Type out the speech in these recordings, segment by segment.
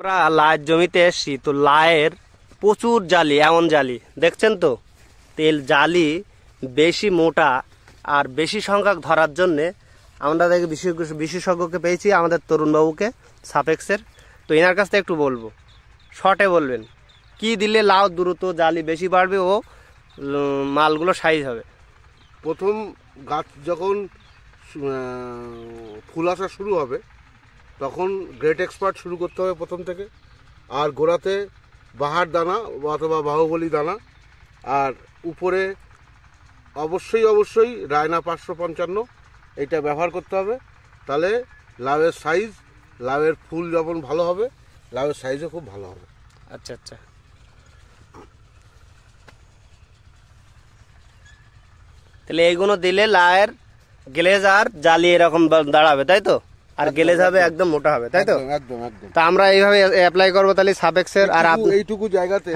আমরা লায়ের জমিতে এসছি, তো লায়ের প্রচুর জালি, এমন জালি দেখছেন তো। তেল জালি বেশি মোটা আর বেশি সংখ্যক ধরার জন্যে আমরা দেখে বিশেষজ্ঞকে পেয়েছি, আমাদের তরুণবাবুকে সাপেক্সের। তো এনার কাছ থেকে একটু বলবো, শর্টে বলবেন কি দিলে লাউ দ্রুত জালি বেশি বাড়বে ও মালগুলো সাইজ হবে। প্রথম গাছ যখন ফুল আসা শুরু হবে তখন গ্রেট এক্সপার্ট শুরু করতে হবে প্রথম থেকে। আর গোড়াতে বাহার দানা অথবা বাহুবলী দানা, আর উপরে অবশ্যই রায়না 555 এটা ব্যবহার করতে হবে। তাহলে লাউয়ের সাইজ, লাউয়ের ফুল যখন ভালো হবে, লাউয়ের সাইজও খুব ভালো হবে। আচ্ছা আচ্ছা, তাহলে এইগুলো দিলে লায়ের গ্লেজ আর জালি এরকম দাঁড়াবে, তাই তো? আর গ্লেজ হবে একদম মোটা হবে, তাই তো? একদম একদম। তা আমরা এইভাবে অ্যাপ্লাই করবো তাহলে সাপেক্সের। আর এইটুকু জায়গাতে,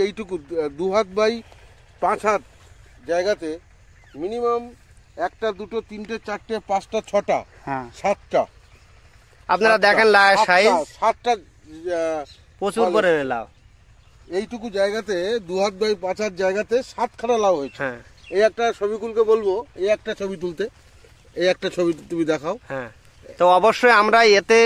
এইটুকু 2 হাত বাই 5 হাত জায়গাতে মিনিমাম 1টা 2টো 3টে 4টে 5টা 6টা 7টা আপনারা দেখেন লায়ের সাইজ 7টা প্রচুর করে লাউ। এইটুকু জায়গাতে 2 হাত বাই 5 হাত জায়গাতে 7খানা লাউ হয়েছে। হ্যাঁ, এই একটা ছবিকুলকে বলবো এই একটা ছবি তুলতে, এই একটা ছবি তুমি দেখাও। হ্যাঁ, তো অবশ্যই আমরা এতে